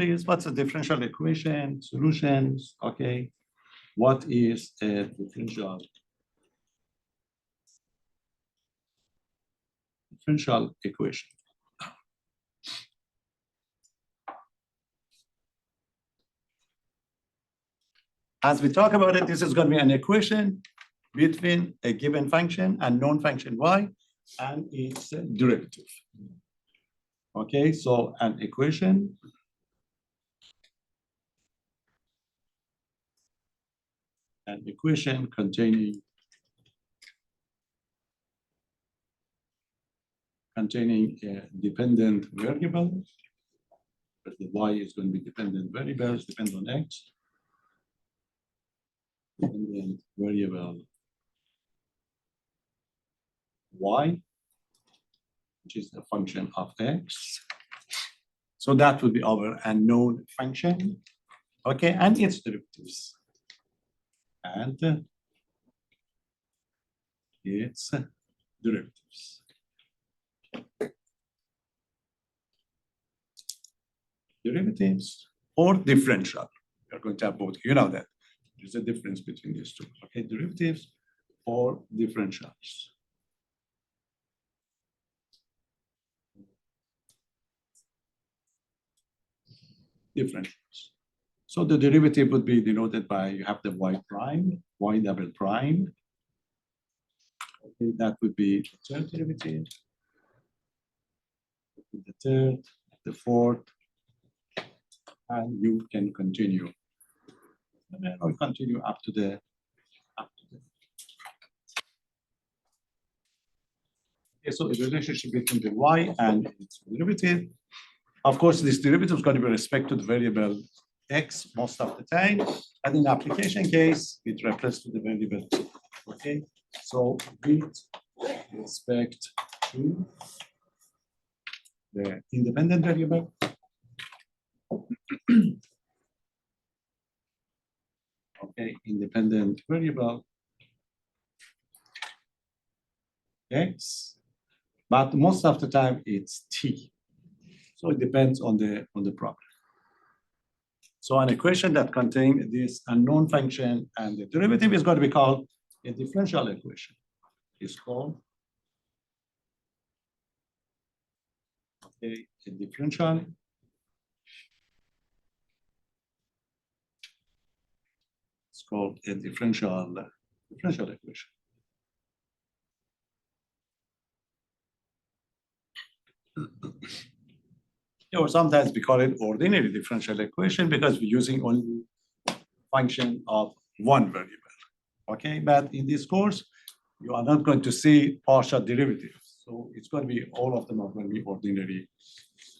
is what's a differential equation, solutions, okay? What is a differential equation? As we talk about it, this is going to be an equation between a given function and known function y and its derivative. Okay, so an equation containing dependent variables, but the y is going to be dependent variables, depend on x, dependent variable y, which is a function of x. So that would be our unknown function, okay, and its derivatives. And its derivatives. Derivatives or differential. We're going to have both. You know that. There's a difference between these two. Okay, derivatives or differentials. Differentials. So the derivative would be denoted by, you have the y prime, y double prime. Okay, that would be the third derivative. The third, the fourth, and you can continue. And then I'll continue up to the. Okay, so the relationship between the y and its derivative. Of course, this derivative is going to be respect to the variable x most of the time, and in the application case, it refers to the variable t. Okay, so with respect to the independent variable. Okay, independent variable x, but most of the time it's t. So it depends on the problem. So an equation that contains this unknown function and the derivative is going to be called a differential equation. It's called a differential called a differential equation. Or sometimes we call it ordinary differential equation because we're using only function of one variable. Okay, but in this course, you are not going to see partial derivatives. So it's going to be, all of them are going to be ordinary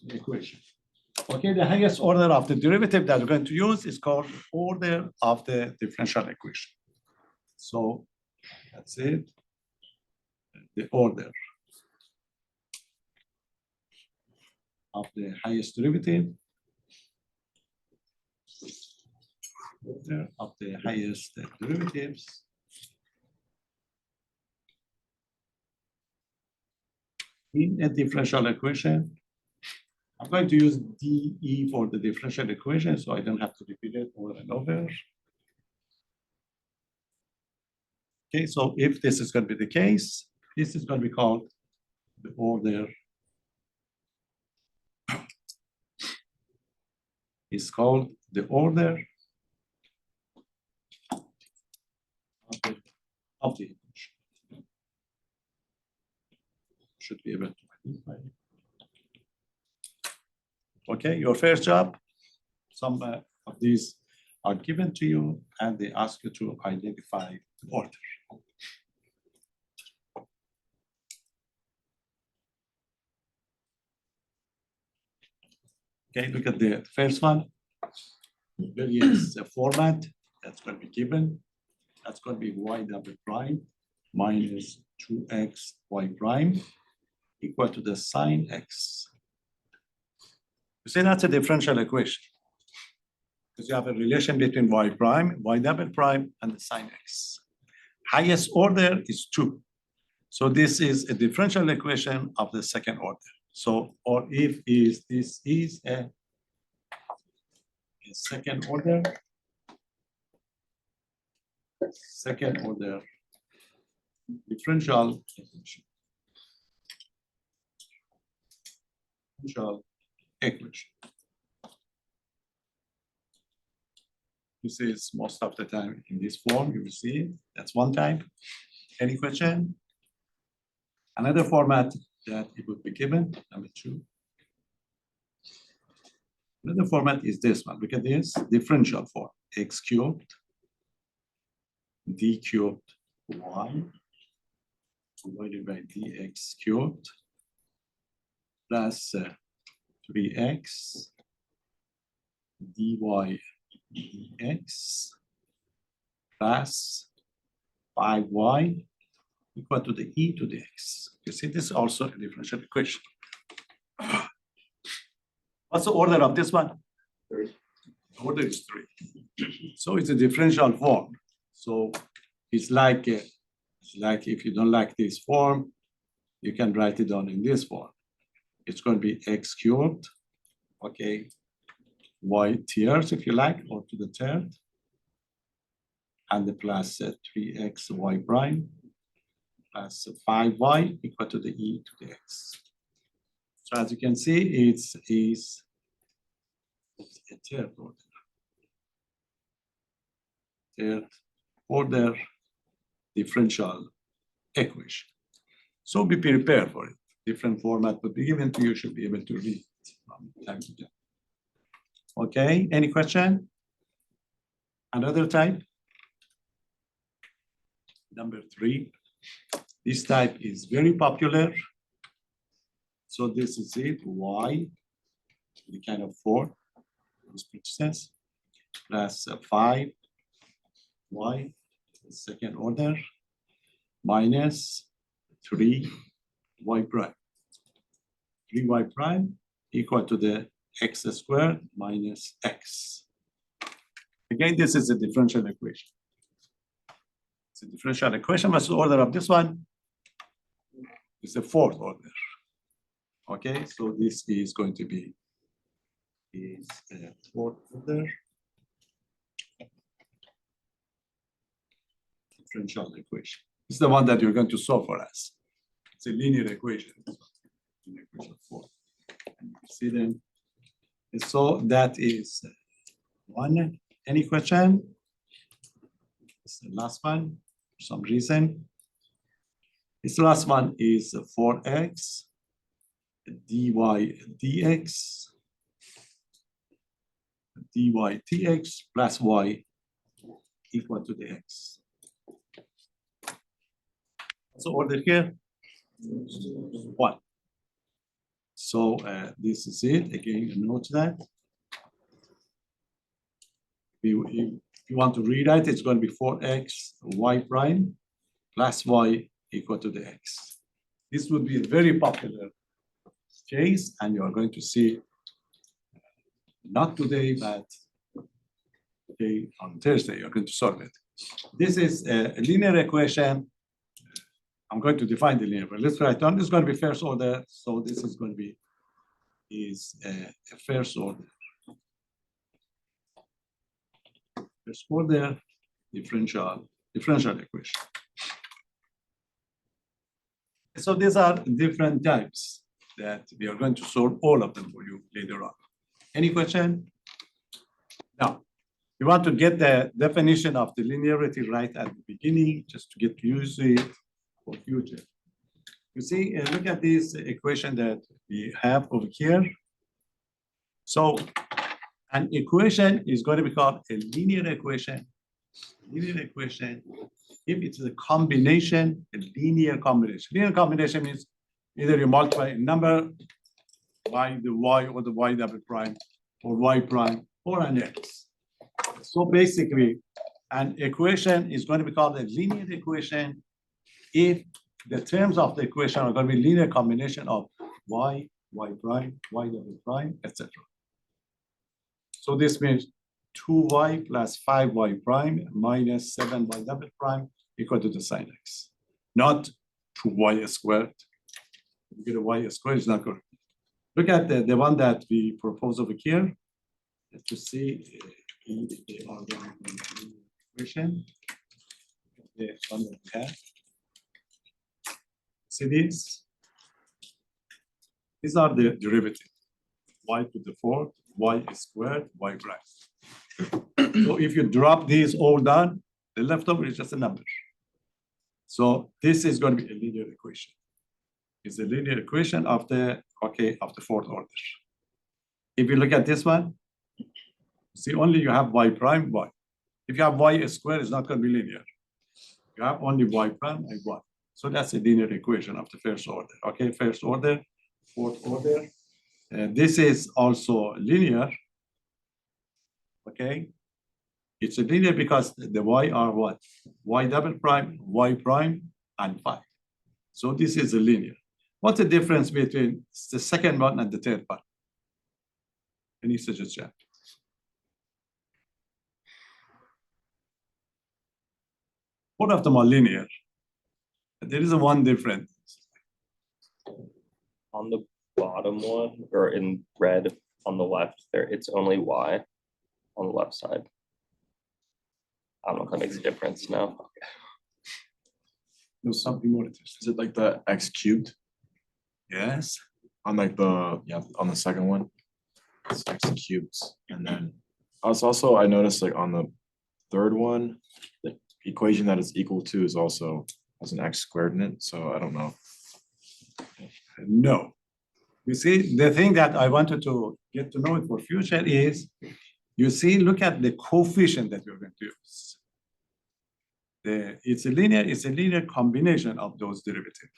equations. Okay, the highest order of the derivative that we're going to use is called order of the differential equation. So that's it, the order of the highest derivative, order of the highest derivatives in a differential equation. I'm going to use dE for the differential equation, so I don't have to repeat it over and over. Okay, so if this is going to be the case, this is going to be called the order. It's called the order of the equation. Should be able to identify it. Okay, your first job, some of these are given to you and they ask you to identify the order. Okay, look at the first one. Variance format that's going to be given. That's going to be y double prime minus 2x y prime equal to the sine x. You see, that's a differential equation because you have a relation between y prime, y double prime, and the sine x. Highest order is 2. So this is a differential equation of the second order. So, or if this is a a second order differential equation. This is most of the time in this form, you will see it. That's one type. Any question? Another format that it would be given, number 2. Another format is this one. Look at this, differential form. X cubed, d cubed y divided by dx cubed plus 3x dy dx plus 5y equal to the e to the x. You see, this is also a differential equation. What's the order of this one? 3. The order is 3. So it's a differential form. So it's like if you don't like this form, you can write it down in this form. It's going to be x cubed, okay, y tiers if you like, or to the third, and the plus 3x y prime plus 5y equal to the e to the x. So as you can see, it's a third order differential equation. So be prepared for it. Different format would be given to you, should be able to read it from time to time. Okay, any question? Another type? Number 3. This type is very popular. So this is it, y, the kind of 4, says, plus 5, y, second order, minus 3, y prime. 3y prime equal to the x squared minus x. Again, this is a differential equation. It's a differential equation. What's the order of this one? It's the 4th order. Okay, so this is going to be a 4th order differential equation. It's the one that you're going to solve for us. It's a linear equation. Equation 4. And you see them. So that is 1. Any question? It's the last one for some reason. This last one is 4x dy dx dy dx plus y equal to the x. So order here 1. So this is it. Again, note that. If you want to rewrite, it's going to be 4x y prime plus y equal to the x. This would be a very popular case, and you are going to see, not today, but okay, on Thursday, you're going to solve it. This is a linear equation. I'm going to define the linear, but let's write down. This is going to be first order, so this is going to be a first order. First order differential equation. So these are different types that we are going to solve all of them for you later on. Any question? Now, you want to get the definition of the linearity right at the beginning, just to get used to it for future. You see, look at this equation that we have over here. So an equation is going to be called a linear equation. Linear equation, if it's a combination, a linear combination. Linear combination means either you multiply a number by the y or the y double prime or y prime or an x. So basically, an equation is going to be called a linear equation if the terms of the equation are going to be linear combination of y, y prime, y double prime, etc. So this means 2y plus 5y prime minus 7y double prime equal to the sine x. Not 2y squared. If you get a y squared, it's not good. Look at the one that we propose over here. to see if they are going to equation. The one that we have. See these? These are the derivative. Y to the fourth, y squared, y prime. So if you drop these all down, the leftover is just a number. So this is going to be a linear equation. It's a linear equation of the fourth order. If you look at this one, see only you have y prime, y. If you have y squared, it's not going to be linear. You have only y prime and y. So that's a linear equation of the first order. Okay, first order, fourth order. This is also linear. Okay, it's a linear because the y are what? Y double prime, y prime, and 5. So this is a linear. What's the difference between the second one and the third one? Any suggestion? Both of them are linear. There is one difference. On the bottom one, or in red on the left, there it's only y on the left side. I don't know if that makes a difference now. There's something more interesting. Is it like the x cubed Yes. on like the on the second one? It's x cubed, and then also I noticed like on the third one, the equation that is equal to is also has an x squared in it. So I don't know. No. You see, the thing that I wanted to get to know it for future is, you see, look at the coefficient that we're going to use. It's a linear combination of those derivatives.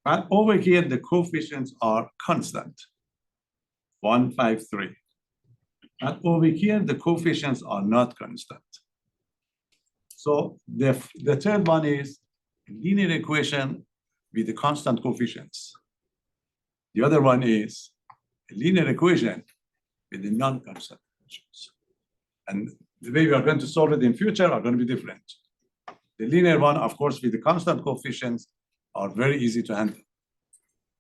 But over here, the coefficients are constant. 1, 5, 3. And over here, the coefficients are not constant. So the third one is a linear equation with the constant coefficients. The other one is a linear equation with the non-constant coefficients. And the way we are going to solve it in future are going to be different. The linear one, of course, with the constant coefficients are very easy to handle.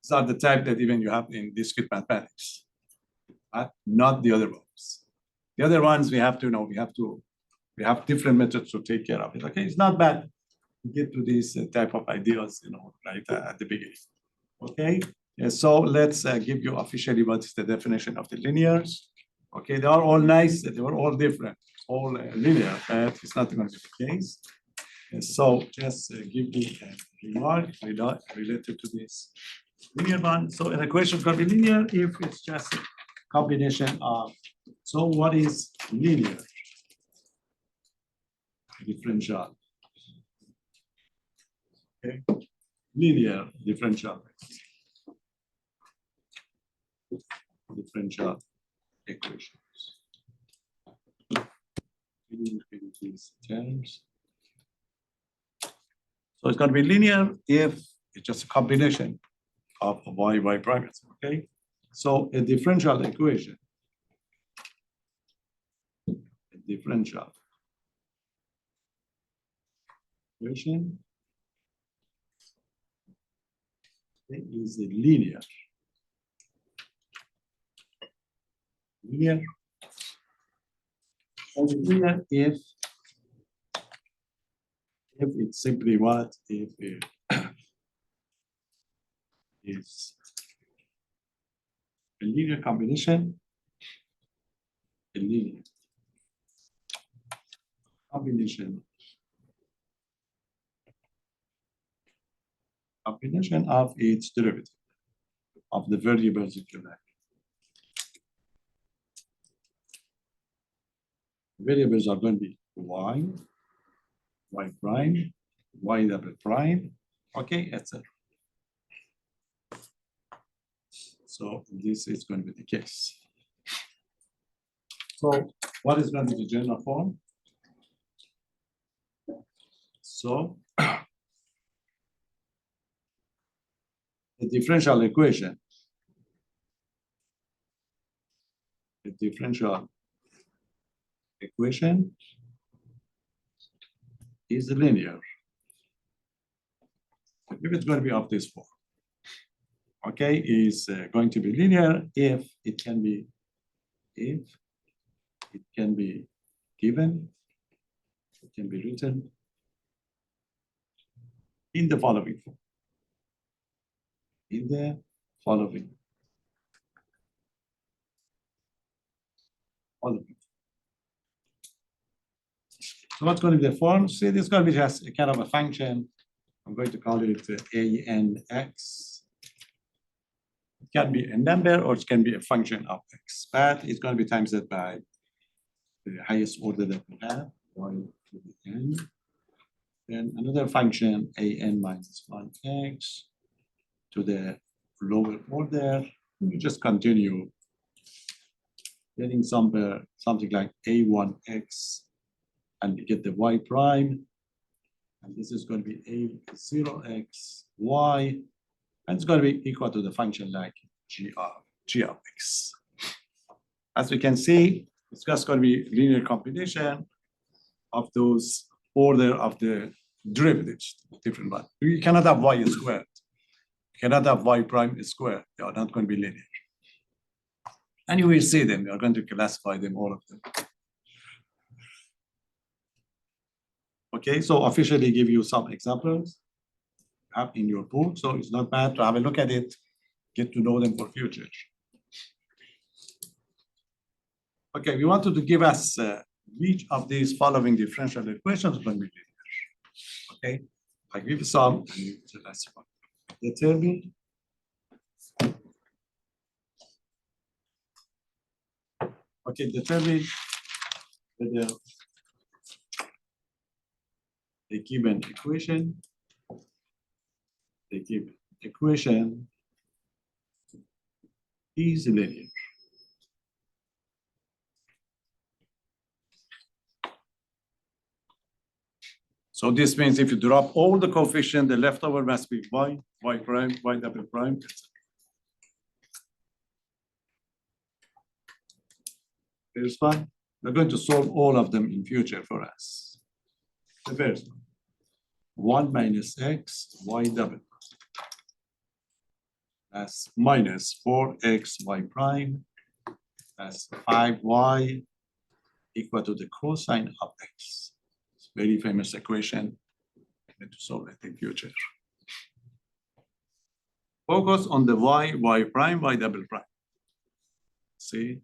These are the type that even you have in discrete mathematics, but not the other ones. The other ones we have to know, we have different methods to take care of it. Okay, it's not bad to get to these type of ideas, right at the beginning. Okay, so let's give you officially what is the definition of the linears. Okay, they are all nice, they were all different, all linear, but it's not going to be the case. So just give me a remark related to this linear one. So an equation is going to be linear if it's just a combination of, so what is linear? Differential. Okay, linear differential. Differential equations. In these terms. So it's going to be linear if it's just a combination of y prime. Okay, so a differential equation. A differential equation is a linear. Linear. Only linear if it's simply what? If it is a linear combination, a linear combination of its derivative of the variables if you like. Variables are going to be y prime, y double prime, okay, etc. So this is going to be the case. So what is going to be the general form? So the differential equation, is linear. If it's going to be of this form, okay, is going to be linear if it can be, if can be given, it can be written in the following form. In the following. So what's going to be the form? See, this is going to be just a kind of a function. I'm going to call it ANX. It can be a number or it can be a function of x, but it's going to be times it by the highest order that we have, y to the n. Then another function, an minus 1x to the lower order. You just continue getting something like a1x, and you get the y prime. And this is going to be a0x, y, and it's going to be equal to the function like g of x. As we can see, it's just going to be linear combination of those order of the derivatives, different one. You cannot have y squared. You cannot have y prime squared. They are not going to be linear. And you will see them. We are going to classify them, all of them. Okay, so officially give you some examples have in your book. So it's not bad to have a look at it, get to know them for future. Okay, we wanted to give us which of these following differential equations will be linear. Okay, I give you some and you classify. Determine determine whether a given equation is linear. So this means if you drop all the coefficient, the leftover must be y prime, y double prime. Here's fine. We're going to solve all of them in future for us. The first one, 1 minus x, y double. That's minus 4x, y prime. That's 5y equal to the cosine of x. It's a very famous equation. I'm going to solve it in future. Focus on the y prime, y double prime. See?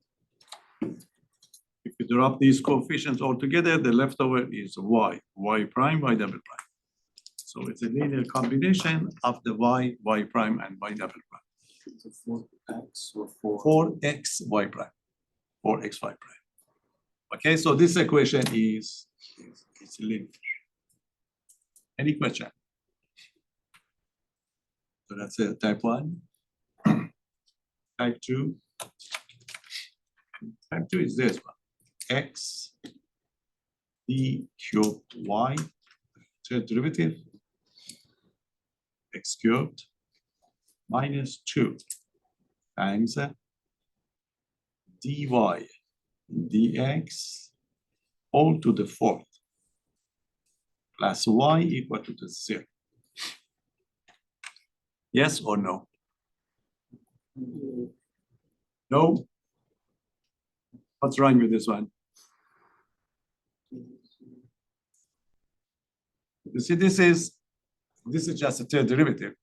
If you drop these coefficients all together, the leftover is y prime, y double prime. So it's a linear combination of the y prime, and y double prime. So 4x or 4x, y prime. 4x, y prime. Okay, so this equation is linear. Any question? So that's it, type 1. Type 2. Type 2 is this one. X d cubed y, third derivative, x cubed minus 2 times dy dx all to the fourth plus y equal to the 0. Yes or no? No? What's wrong with this one? You see, this is just a third derivative.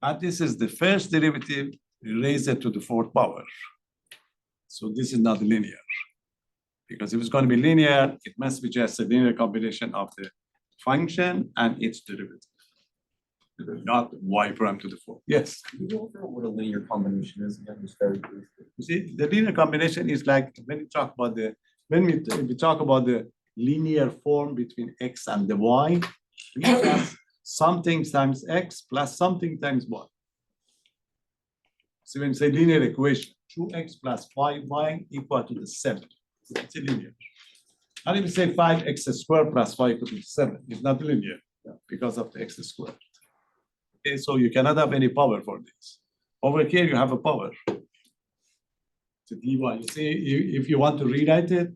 And this is the first derivative raised to the fourth power. So this is not linear. Because if it's going to be linear, it must be just a linear combination of the function and its derivative. Not y prime to the fourth. Yes. Can you go over what a linear combination is again, just very briefly? You see, the linear combination is like when we talk about the linear form between x and the y, we have something times x plus something times y. So when we say linear equation, 2x plus 5y equal to the 7. It's a linear. And if we say 5x squared plus y equal to 7, it's not linear because of the x squared. Okay, so you cannot have any power for this. Over here, you have a power. To dy, you see, if you want to rewrite it,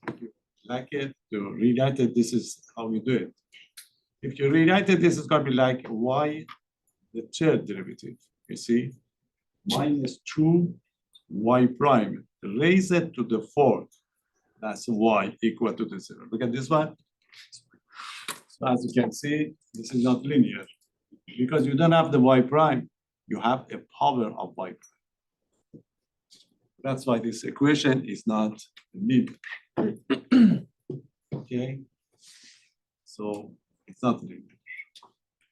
if you like it, to rewrite it, this is how you do it. If you rewrite it, this is going to be like y, the third derivative, you see, minus 2 y prime raise it to the fourth. That's y equal to the 0. Look at this one. So as you can see, this is not linear. Because you don't have the y prime, you have a power of y prime. That's why this equation is not linear. Okay? So it's not linear.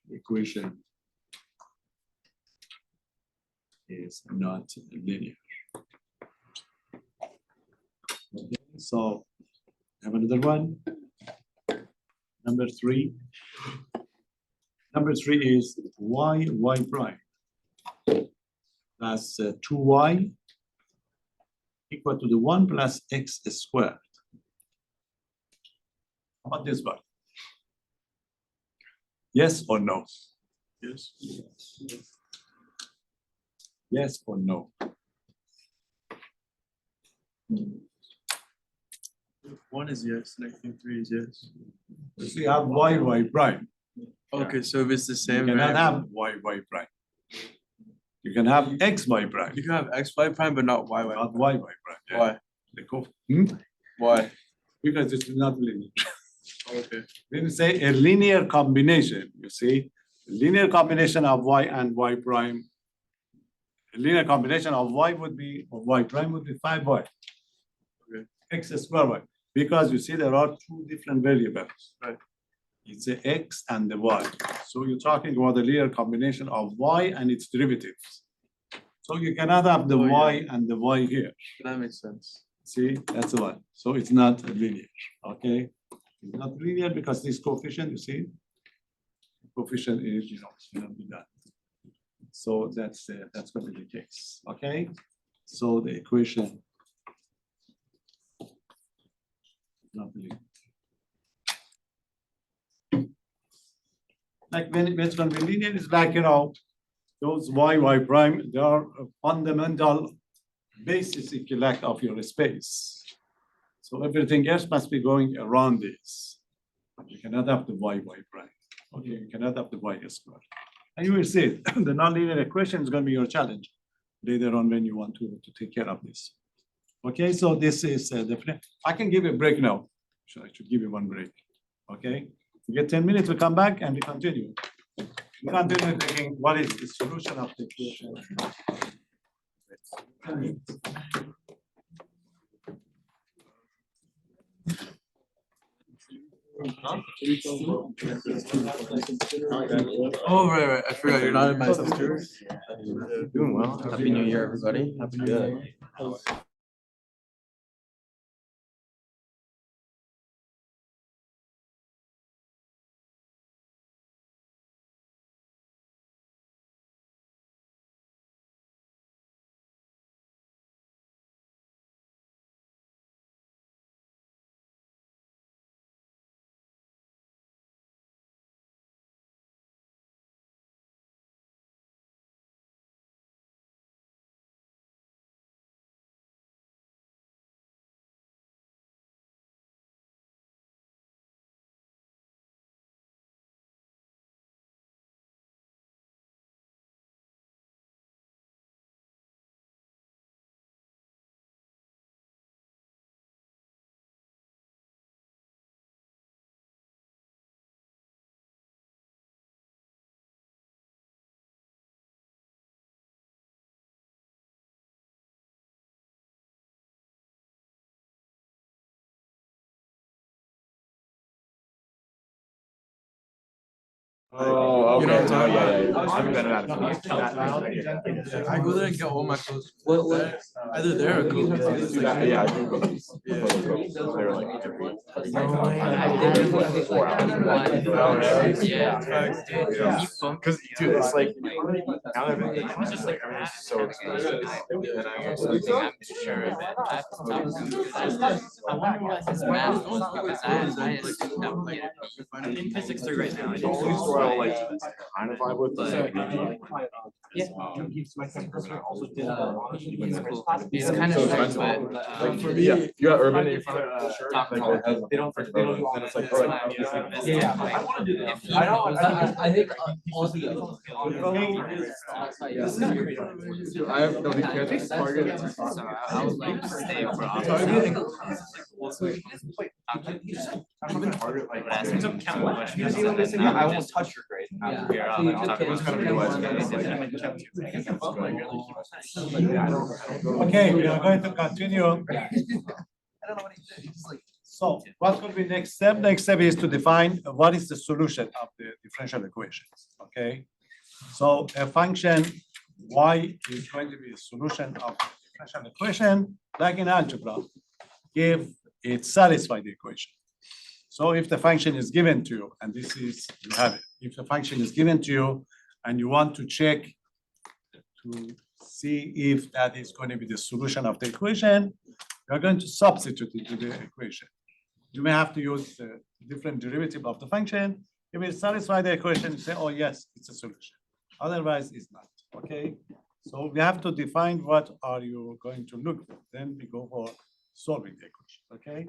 The equation is not linear. Okay, so have another one. Number 3. Number 3 is y prime. That's 2y equal to the 1 plus x squared. How about this one? Yes or no? Yes. Yes or no? One is yes, and I think 3 is yes. So you have y prime. Okay, so if it's the You same, cannot right? have y prime. You can have xy prime, You can have x y prime, but not y y. not y prime. Yeah. Why? Why? Because it's not linear. Okay. When you say a linear combination, you see, linear combination of y and y prime. A linear combination of y would be, of y prime would be 5y. Okay. X square y. Because you see there are two different variables. Right. It's the x and the y. So you're talking about the linear combination of y and its derivatives. So you cannot have the Oh, yeah. y and the y here. That makes sense. See, that's the one. So it's not linear, okay? It's not linear because this coefficient, you see, coefficient is, cannot be that. So that's going to be the case, okay? So the equation is not linear. Like when it's going to be linear, it's like, those y prime, they are a fundamental basis, if you like, of your space. So everything else must be going around this. You cannot have the y prime. Okay, you cannot have the y square. And you will see it. The nonlinear equation is going to be your challenge later on when you want to take care of this. Okay, so this is definitely. I can give you a break now. I should give you one break. Okay, you get 10 minutes. We come back and we continue. We continue thinking what is the solution of the equation. Oh, right. I forgot you're not in my sister. Doing well. Happy New Year, everybody. Happy New Year. Oh, You know what I'm talking yeah. I'm gonna not that loud. I go there and get all my clothes. What? Either there or go. Yeah, I think those photos, they were like. Cause dude, it's like, now that it was just like, everything's so expensive. And I was like, I'm sure that. I wonder what his math was because I in physics 3 right now. Only store I like kind of vibe with. But- Yeah. It's kind of So strange, expensive. but Like for yeah, me, if you got urban and you find a shirt, Top like color. that has They don't- freaking they don't urban, do all then it's that. like, That's oh, why like, I'm okay, investing. Yeah, Like, I wanna do that. if he I know, knows I think all the I have, no, because I think Target. So I was like, stay for Target. Even Target, like, It took count of questions. Because you know, this thing, I won't touch your grade. Yeah. Here, So you I'll just talk can't- about It's kind of realizing that it's like. Okay, we are going to continue. So what could be next step? Next step is to define what is the solution of the differential equations, okay? So a function y is going to be a solution of the differential equation, like in algebra, if it satisfies the equation. So if the function is given to you, and this is, you have it, if the function is given to you and you want to check to see if that is going to be the solution of the equation, you're going to substitute it to the equation. You may have to use the different derivative of the function. If it satisfies the equation, you say, oh, yes, it's a solution. Otherwise, it's not, okay? So we have to define what are you going to look for. Then we go for solving the equation, okay?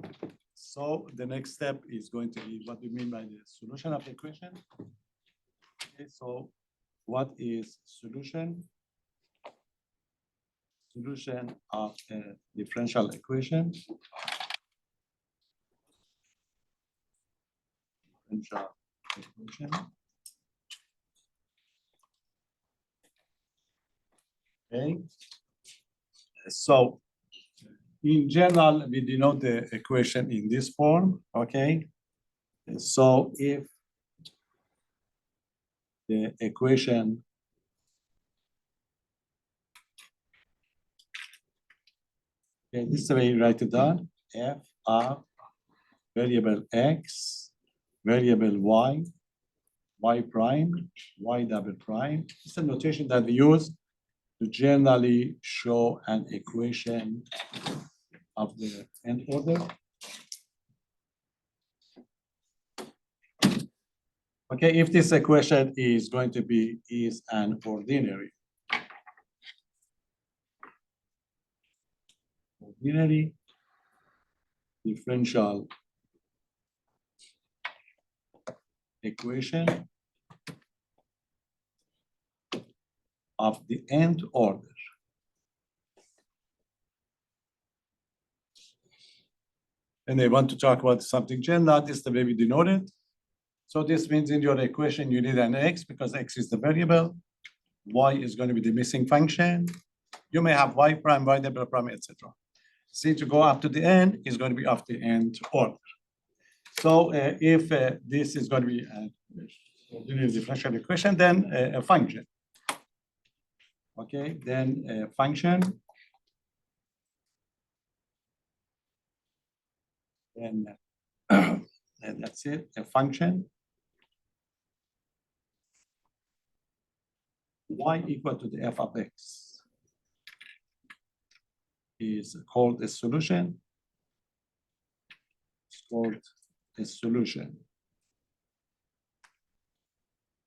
So the next step is going to be what we mean by the solution of the equation. Okay, so what is solution? Solution of a differential equation. Differential equation. Okay. So in general, we denote the equation in this form, okay? So if the equation okay, this is the way you write it down. F of variable x, variable y prime, y double prime. It's a notation that we use to generally show an equation of the nth order. Okay, if this equation is going to be an ordinary differential equation of the nth order. And they want to talk about something general, this is the way we denote it. So this means in your equation, you need an x because x is the variable. Y is going to be the missing function. You may have y prime, y double prime, etc. C to go up to the end is going to be of the nth order. So if this is going to be a linear differential equation, then a function. Okay, then a function. And that's it, a function. Y equal to the f of x is called a solution. It's called a solution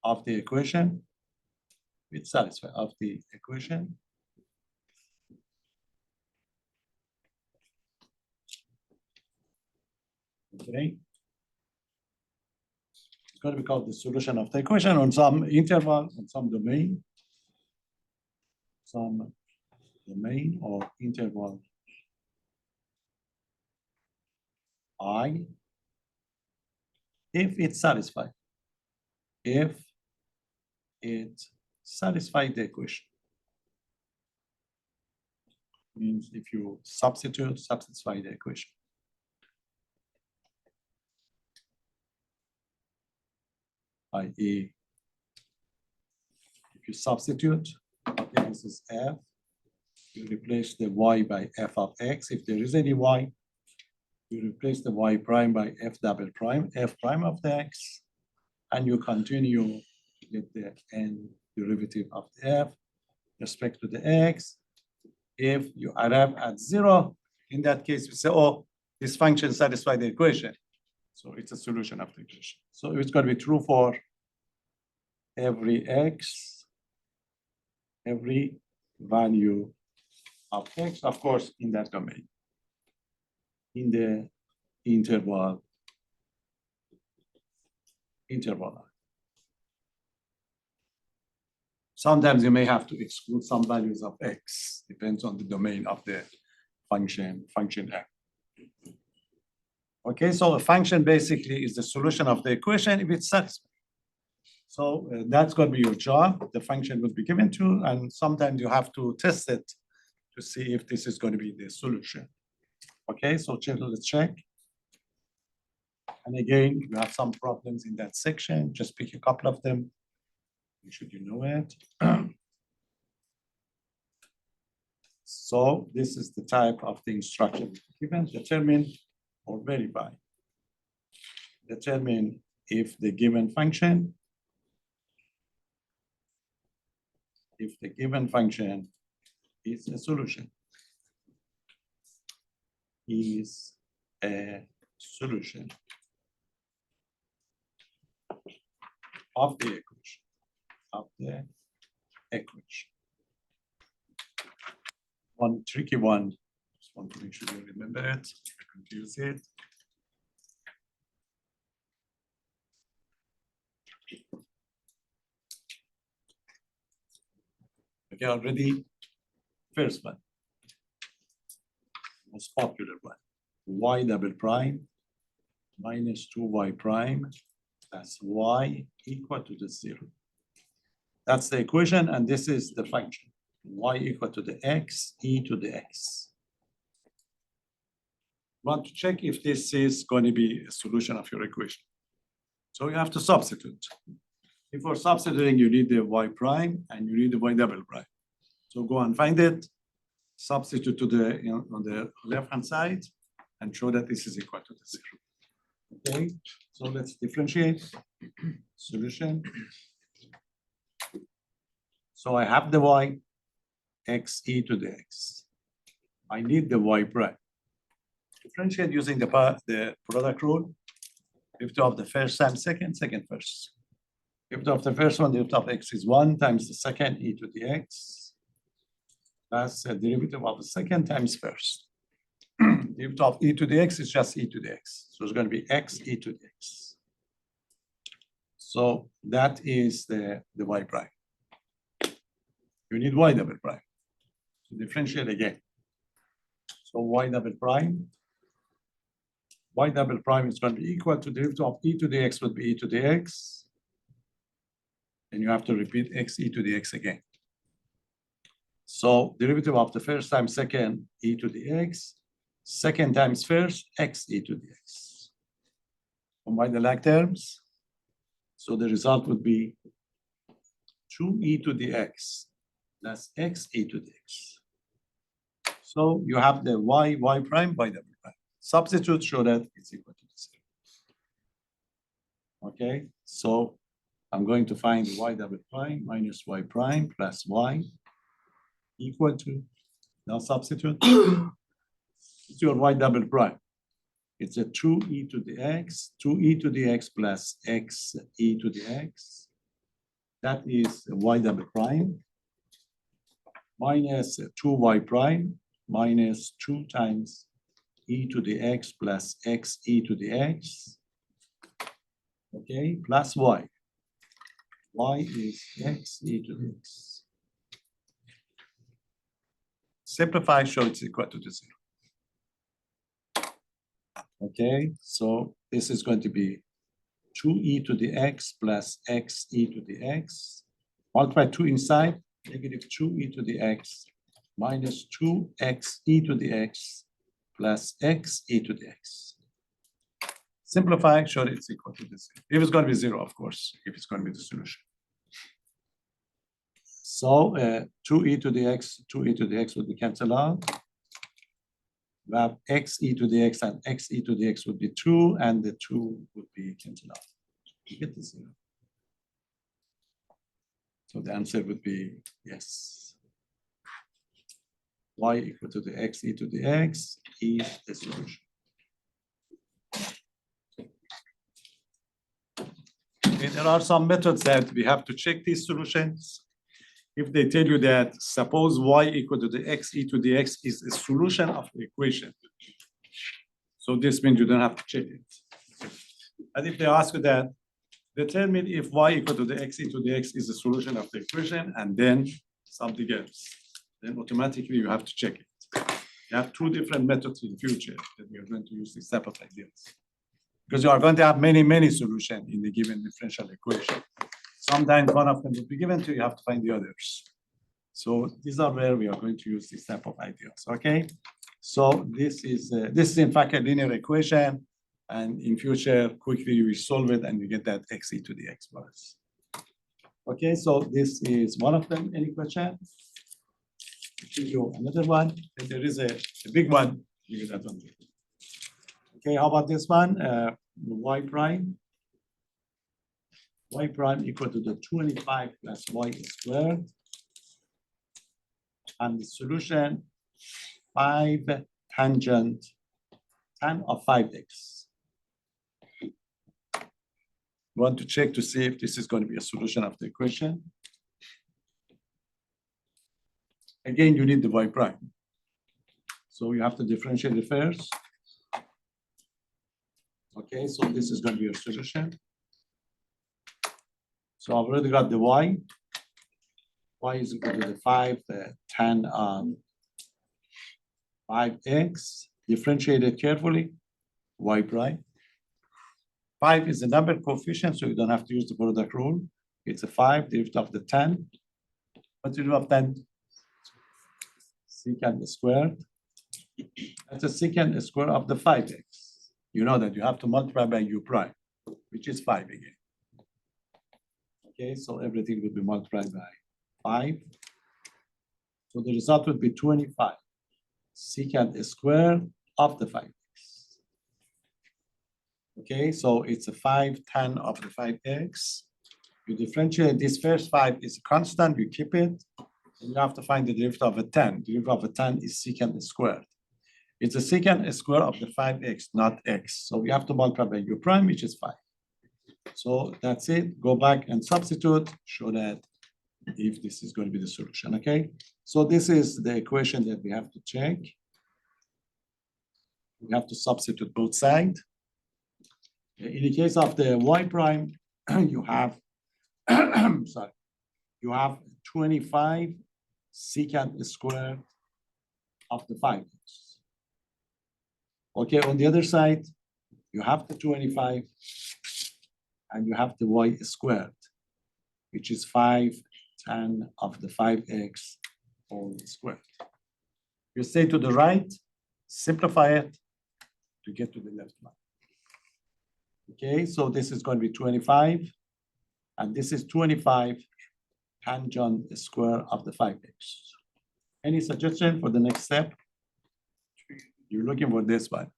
of the equation. It's satisfied of the equation. Okay. It's going to be called the solution of the equation on some interval, on some domain. Some domain or interval I, if it's satisfied. If it satisfies the equation. Means if you satisfy the equation. I.e., if you substitute, okay, this is f, you replace the y by f of x. If there is any y, you replace the y prime by f double prime, f prime of the x, and you continue with the n derivative of the f respect to the x. If you arrive at 0, in that case, we say, oh, this function satisfies the equation. So it's a solution of the equation. So it's going to be true for every x, every value of x, of course, in that domain, in the interval I. Sometimes you may have to exclude some values of x, depends on the domain of the function f. Okay, so a function basically is the solution of the equation if it's satisfied. So that's going to be your job. The function will be given to, and sometimes you have to test it to see if this is going to be the solution. Okay, so let's check. And again, you have some problems in that section. Just pick a couple of them. Should you know it? So this is the type of the instruction given: determine or verify. Determine if the given function is a solution. Is a solution of the equation. One tricky one, just want to make sure you remember it, confuse it. Okay, already, first one, most popular one, y double prime minus 2y prime plus y equal to the 0. That's the equation, and this is the function, y equal to the x, e to the x. Want to check if this is going to be a solution of your equation. So you have to substitute. Before substituting, you need the y prime and you need the y double prime. So go and find it, substitute to the on the left-hand side, and show that this is equal to the 0. Okay, so let's differentiate. Solution. So I have the y, x e to the x. I need the y prime. Differentiate using the product rule. Derivative of the first times second, second first. Derivative of the first one, derivative of x is 1 times the second e to the x. That's the derivative of the second times first. Derivative of e to the x is just e to the x. So it's going to be x e to the x. So that is the y prime. You need y double prime. So differentiate again. So y double prime is going to be equal to the derivative of e to the x would be e to the x. And you have to repeat x e to the x again. So derivative of the first times second e to the x, second times first x e to the x. Combine the like terms. So the result would be 2e to the x plus x e to the x. So you have the y prime, y double prime. Substitute, show that it's equal to 0. Okay, so I'm going to find y double prime minus y prime plus y equal to, now substitute, it's your y double prime. It's a 2e to the x, 2e to the x plus x e to the x. That is y double prime minus 2y prime minus 2 times e to the x plus x e to the x. Okay, plus y. Y is x e to the x. Simplify, show it's equal to the 0. Okay, so this is going to be 2e to the x plus x e to the x. Multiply 2 inside, negative 2e to the x minus 2x e to the x plus x e to the x. Simplify, show it's equal to the 0. If it's going to be 0, of course, if it's going to be the solution. So 2e to the x would be cancelled out. We have x e to the x and x e to the x would be 2, and the 2 would be cancelled out. You get the 0. So the answer would be yes. Y equal to the x e to the x is the solution. Okay, there are some methods that we have to check these solutions. If they tell you that suppose y equal to the x e to the x is a solution of the equation. So this means you don't have to check it. And if they ask you that, determine if y equal to the x e to the x is a solution of the equation and then something else, then automatically you have to check it. You have two different methods in future that we are going to use this type of ideas. Because you are going to have many solutions in the given differential equation. Sometimes one of them will be given to you, you have to find the others. So these are where we are going to use this type of ideas, okay? So this is in fact a linear equation, and in future, quickly you will solve it and you get that x e to the x plus. Okay, so this is one of them. Any question? Give you another one. And there is a big one. Give you that one. Okay, how about this one? Y prime. Y prime equal to the 25 plus y squared. And the solution 5 tangent tan of 5x. Want to check to see if this is going to be a solution of the equation. Again, you need the y prime. So you have to differentiate it first. Okay, so this is going to be a solution. So I've already got the y. Y is equal to the 5 tan of 5x. Differentiate it carefully. Y prime. 5 is the number coefficient, so you don't have to use the product rule. It's a 5, derivative of the 10. What's the derivative of 10? Secant squared. That's a secant square of the 5x. You know that you have to multiply by u prime, which is 5 again. Okay, so everything will be multiplied by 5. So the result would be 25 secant squared of the 5x. Okay, so it's a 5 tan of the 5x. You differentiate this first 5 is a constant, you keep it. And you have to find the derivative of a 10. The derivative of a 10 is secant squared. It's a secant square of the 5x, not x. So we have to multiply by u prime, which is 5. So that's it. Go back and substitute, show that if this is going to be the solution, okay? So this is the equation that we have to check. We have to substitute both sides. In the case of the y prime, you have, sorry, you have 25 secant squared of the 5x. Okay, on the other side, you have the 25 and you have the y squared, which is 5 tan of the 5x all squared. You stay to the right, simplify it to get to the left one. Okay, so this is going to be 25, and this is 25 tangent square of the 5x. Any suggestion for the next step? You're looking for this one.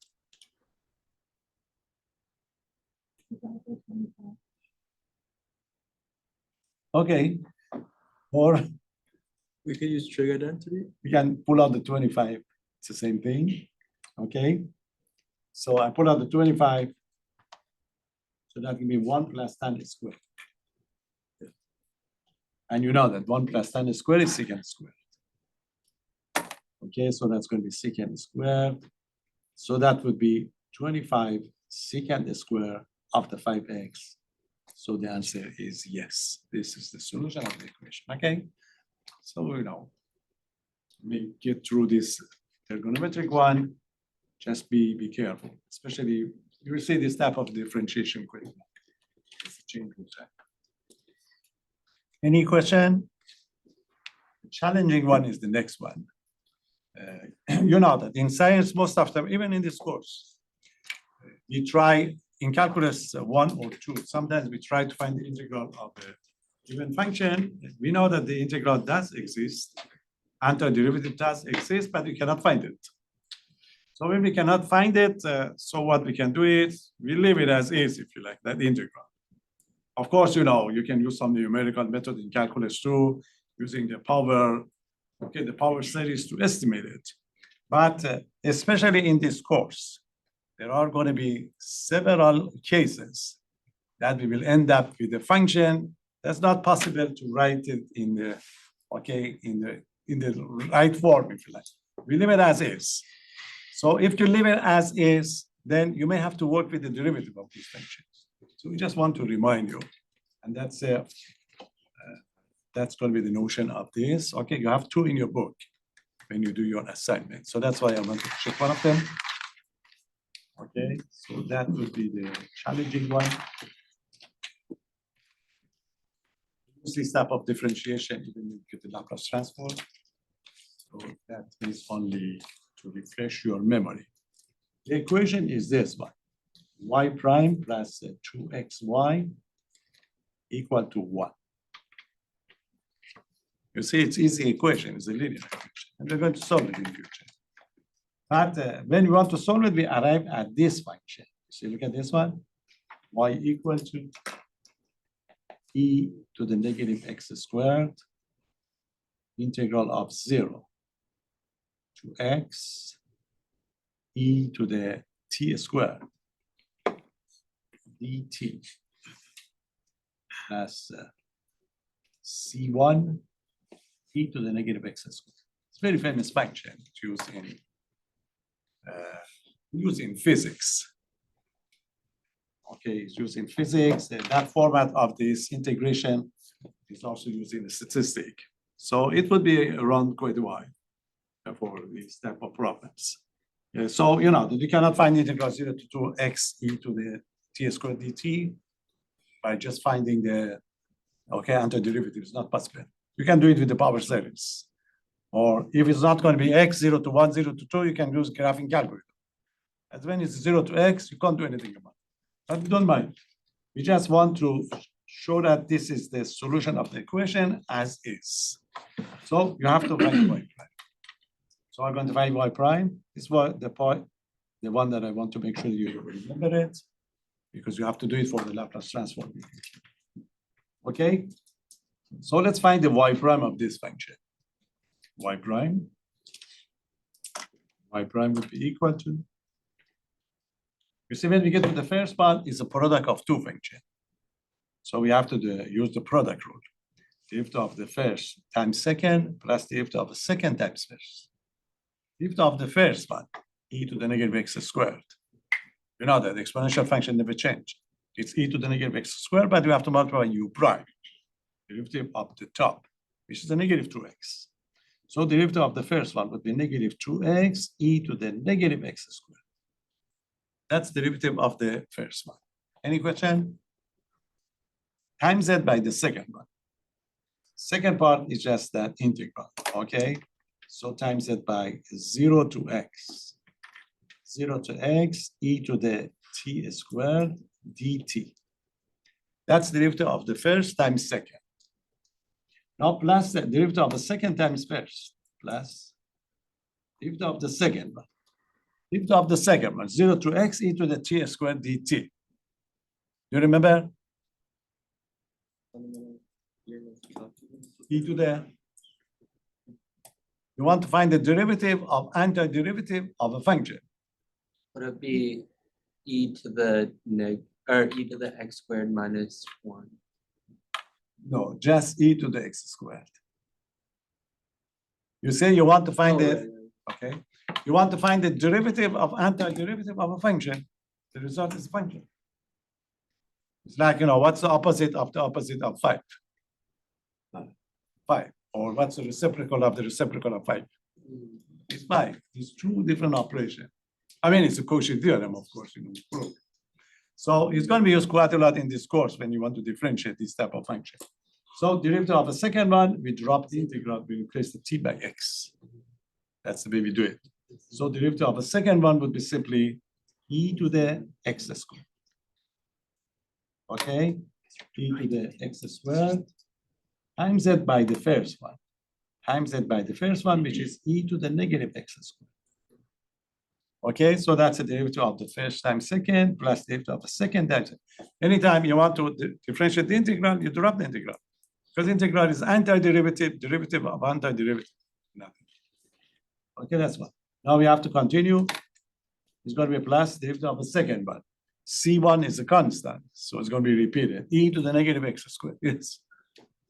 Okay, or We can use trigger identity. we can pull out the 25. It's the same thing. Okay, so I pull out the 25. So that will be 1 plus tan squared. And you know that 1 plus tan squared is secant squared. Okay, so that's going to be secant squared. So that would be 25 secant squared of the 5x. So the answer is yes. This is the solution of the equation, okay? So, you know, we get through this trigonometric one, just be careful, especially you will see this type of differentiation quickly. Any question? The challenging one is the next one. You know that in science, most of them, even in this course, we try in calculus 1 or 2, sometimes we try to find the integral of a given function. We know that the integral does exist, antiderivative does exist, but we cannot find it. So when we cannot find it, so what we can do is we leave it as is, if you like, that integral. Of course, you know, you can use some numerical method in calculus 2, using the power, okay, the power series to estimate it. But especially in this course, there are going to be several cases that we will end up with a function. That's not possible to write it in the, okay, in the right form, if you like. We leave it as is. So if you leave it as is, then you may have to work with the derivative of these functions. So we just want to remind you, and that's going to be the notion of this. Okay, you have two in your book when you do your assignment. So that's why I want to check one of them. Okay, so that would be the challenging one. Use this type of differentiation even when you get the Laplace transform. So that is only to refresh your memory. The equation is this one: y prime plus 2xy equal to 1. You see, it's easy equation, it's a linear equation, and we're going to solve it in future. But when we want to solve it, we arrive at this function. So look at this one, y equal to e to the negative x squared integral of 0 to x e to the t squared dt plus c1 e to the negative x squared. It's a very famous function used in physics. Okay, it's used in physics. That format of this integration is also used in the statistic. So it would be around quite a while for these type of problems. So, you know, you cannot find integral 0 to 2x e to the t squared dt by just finding the, okay, antiderivative. It's not possible. You can do it with the power series. Or if it's not going to be x 0 to 1, 0 to 2, you can use graphing calculator. And when it's 0 to x, you can't do anything about it. But don't mind. We just want to show that this is the solution of the equation as is. So you have to find y prime. So I'm going to find y prime. This is what the point, the one that I want to make sure you remember it, because you have to do it for the Laplace transform. Okay. So let's find the y prime of this function. Y prime would be equal to, you see, when we get to the first part, it's a product of two functions. So we have to use the product rule. Derivative of the first times second plus derivative of the second times first. Derivative of the first one, e to the negative x squared. You know that the exponential function never changes. It's e to the negative x squared, but we have to multiply u prime. Derivative of the top, which is the negative 2x. So the derivative of the first one would be negative 2x e to the negative x squared. That's the derivative of the first one. Any question? Times that by the second one. Second part is just that integral, okay? So times that by 0 to x. 0 to x e to the t squared dt. That's the derivative of the first times second. Now plus the derivative of the second times first, plus derivative of the second one. Derivative of the second one, 0 to x e to the t squared dt. You remember? E to the, you want to find the derivative of antiderivative of a function. Would it be e to the e to the x squared minus 1? No, just e to the x squared. You say you want to find okay. You want to find the derivative of antiderivative of a function. The result is a function. It's like, you know, what's the opposite of 5? 5. Or what's the reciprocal of the reciprocal of 5? It's 5. It's two different operations. I mean, it's a Cauchy theorem, of course, you know. So it's going to be used quite a lot in this course when you want to differentiate this type of function. So derivative of the second one, we drop the integral, we replace the t by x. That's the way we do it. So derivative of the second one would be simply e to the x squared. Okay, e to the x squared times that by the first one, times that by the first one, which is e to the negative x squared. Okay, so that's the derivative of the first times second plus the derivative of the second times. Anytime you want to differentiate the integral, you drop the integral. Because integral is antiderivative, derivative of antiderivative. Nothing. Okay, that's one. Now we have to continue. It's going to be plus derivative of the second one. C1 is a constant, so it's gonna be repeated, e to the negative x squared, yes.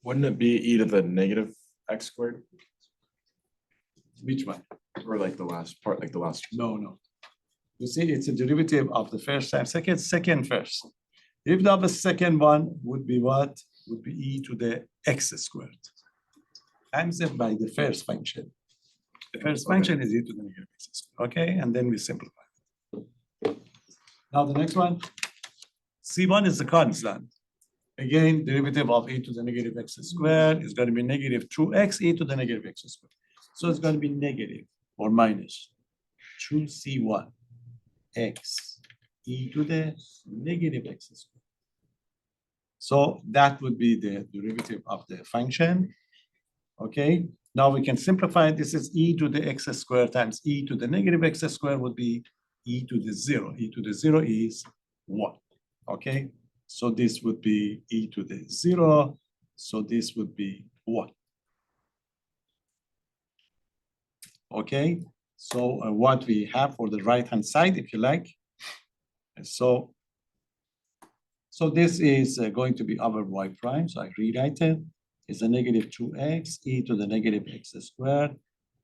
Wouldn't it be e to the negative x squared? Which one? Or like the last part, like the last, No. You see, it's a derivative of the first time, second first. Derivative of the second one would be what? Would be e to the x squared. Times it by the first function. The first Okay. function is e to the negative x squared, okay? And then we simplify. Now the next one, C1 is the constant. Again, derivative of e to the negative x squared is gonna be negative 2x e to the negative x squared. So it's gonna be negative or minus 2C1 x e to the negative x squared. So that would be the derivative of the function. Okay, now we can simplify. This is e to the x squared times e to the negative x squared would be e to the 0. E to the 0 is 1. Okay, so this would be e to the 0. So this would be 1. Okay, so what we have for the right hand side, if you like. So this is going to be our y prime. So I rewrite it. It's a negative 2x e to the negative x squared,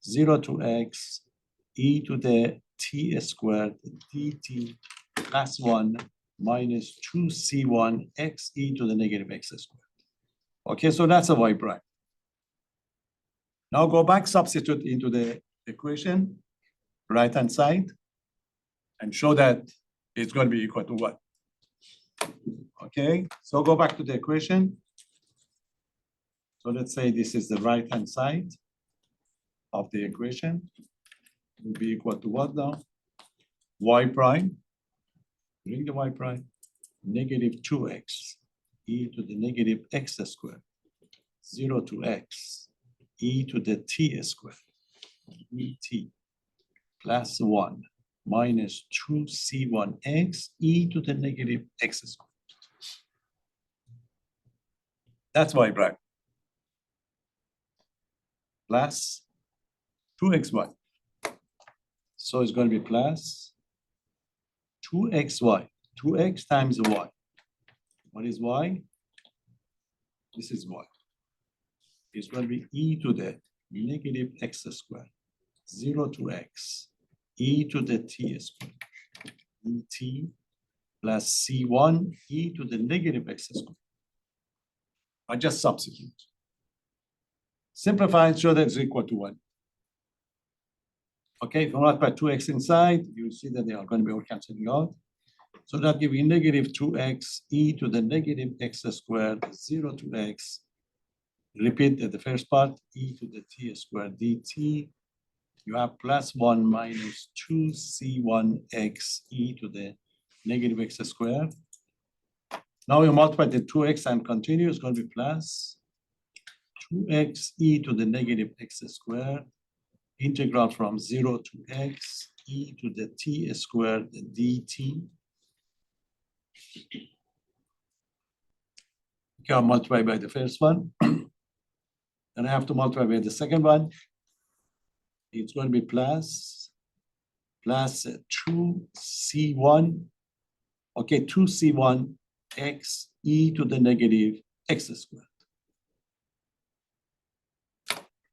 0 to x e to the t squared dt plus 1 minus 2c1 x e to the negative x squared. Okay, so that's a y prime. Now go back, substitute into the equation, right hand side, and show that it's going to be equal to what? Okay, so go back to the equation. So let's say this is the right hand side of the equation. Will be equal to what now? Y prime. Bring the y prime. Negative 2x e to the negative x squared. 0 to x e to the t squared. Et plus 1 minus 2c1x e to the negative x squared. That's y prime. Plus 2xy. So it's going to be plus 2xy. 2x times y. What is y? This is y. It's going to be e to the negative x squared. 0 to x e to the t squared. Et plus c1 e to the negative x squared. I just substitute. Simplify and show that it's equal to 1. Okay, if you multiply 2x inside, you see that they are going to be all canceling out. So that gives you negative 2x e to the negative x squared, 0 to x. Repeat the first part, e to the t squared dt. You have plus 1 minus 2c1x e to the negative x squared. Now you multiply the 2x and continue, it's going to be plus 2x e to the negative x squared, integral from 0 to x e to the t squared dt. Okay, I'll multiply by the first one. Then I have to multiply by the second one. It's going to be plus 2c1, okay, 2c1 x e to the negative x squared.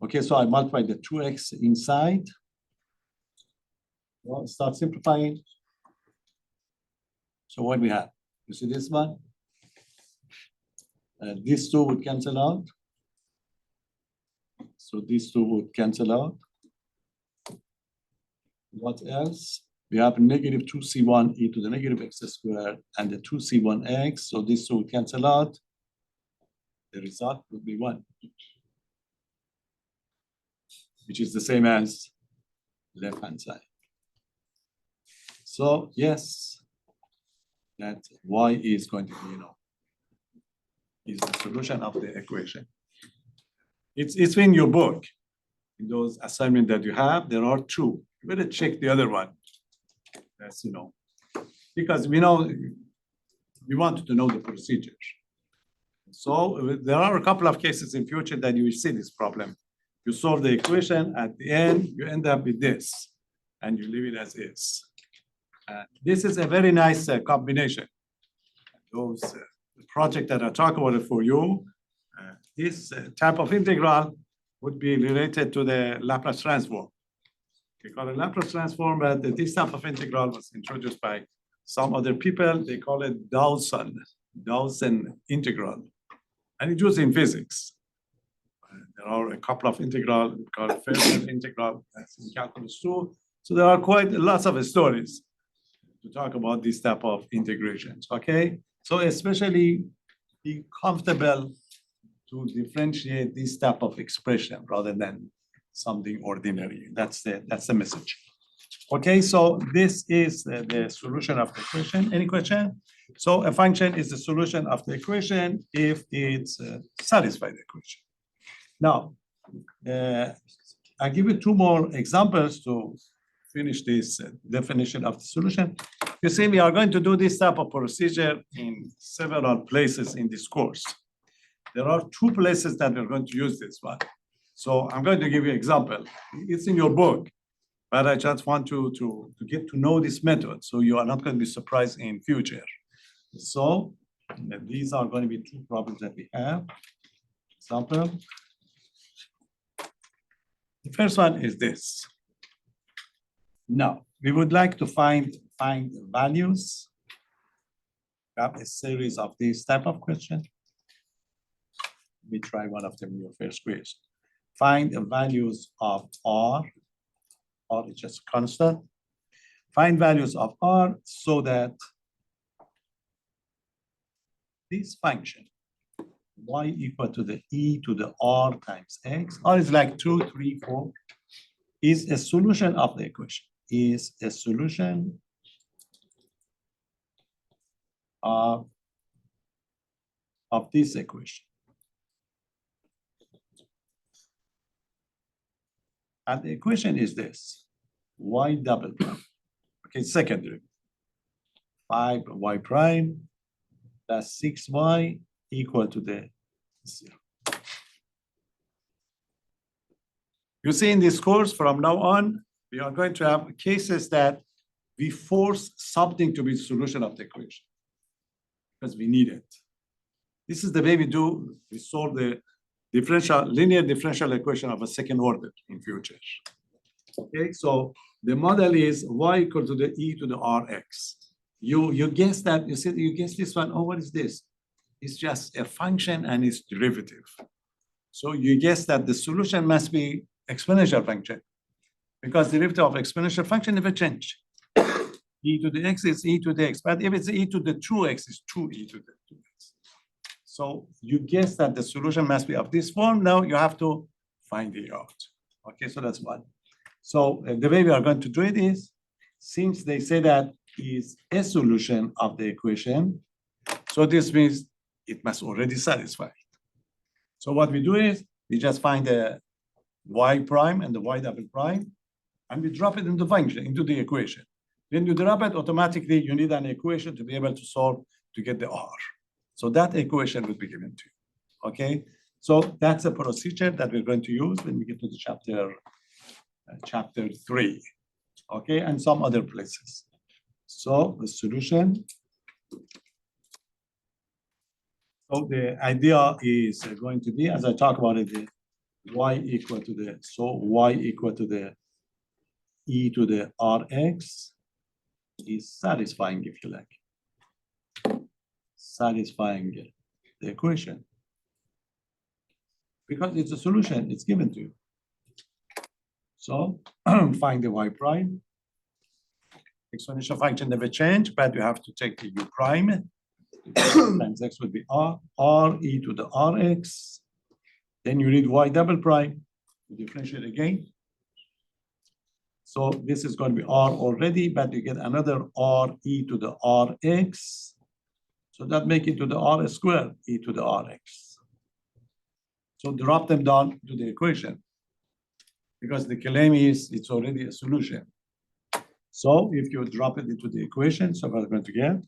Okay, so I multiply the 2x inside. Well, start simplifying. So what we have? You see this one? These two would cancel out. So these two would cancel out. What else? We have negative 2c1 e to the negative x squared and the 2c1x. So these two would cancel out. The result would be 1, which is the same as left-hand side. So yes, that y is going to be, is the solution of the equation. It's in your book. In those assignments that you have, there are 2. You better check the other one. That's, because we wanted to know the procedure. So there are a couple of cases in future that you will see this problem. You solve the equation, at the end, you end up with this, and you leave it as is. This is a very nice combination. Those project that I talk about it for you, this type of integral would be related to the Laplace transform. We call it Laplace transform, but this type of integral was introduced by some other people. They call it Dawson integral, and it's used in physics. There are a couple of integral called Fermat integral that's in calculus too. So there are quite lots of stories to talk about this type of integrations. Okay, so especially be comfortable to differentiate this type of expression rather than something ordinary. That's the message. Okay, so this is the solution of the equation. Any question? So a function is the solution of the equation if it's satisfied the equation. Now, I give you two more examples to finish this definition of the solution. You see, we are going to do this type of procedure in several places in this course. There are two places that we're going to use this one. So I'm going to give you an example. It's in your book, but I just want to get to know this method so you are not going to be surprised in future. So these are going to be two problems that we have. Example. The first one is this. Now, we would like to find values. We have a series of these type of questions. Let me try one of them in your first quiz. Find the values of R is just constant. Find values of R so that this function y equal to the e to the r times x, r is like 2, 3, 4, is a solution of the equation, is a solution of this equation. And the equation is this, y double prime, okay, second derivative, 5y prime plus 6y equal to the 0. You see in this course, from now on, we are going to have cases that we force something to be the solution of the equation because we need it. This is the way we solve the linear differential equation of a second order in future. Okay, so the model is y equal to the e to the rx. You guess that, you guess this one, oh, what is this? It's just a function and its derivative. So you guess that the solution must be exponential function because the derivative of exponential function never change. E to the x is e to the x, but if it's e to the 2x, it's 2e to the 2x. So you guess that the solution must be of this form. Now you have to find it out. Okay, so that's one. So the way we are going to do it is, since they say that is a solution of the equation, so this means it must already satisfy it. So what we do is we just find the y prime and the y double prime, and we drop it in the function, into the equation. When you drop it, automatically you need an equation to be able to solve to get the r. So that equation will be given to you. Okay, so that's a procedure that we're going to use when we get to the chapter 3. Okay, and some other places. So the solution. So the idea is going to be, as I talk about it, the y equal to the, so y equal to the e to the rx is satisfying, if you like. Satisfying the equation. Because it's a solution, it's given to you. So find the y prime. Exponential function never change, but you have to take the u prime. Times x would be r e to the rx. Then you need y double prime. You differentiate again. So this is going to be r already, but you get another r e to the rx. So that make it to the r squared e to the rx. So drop them down to the equation because the claim is it's already a solution. So if you drop it into the equation, so we're going to get.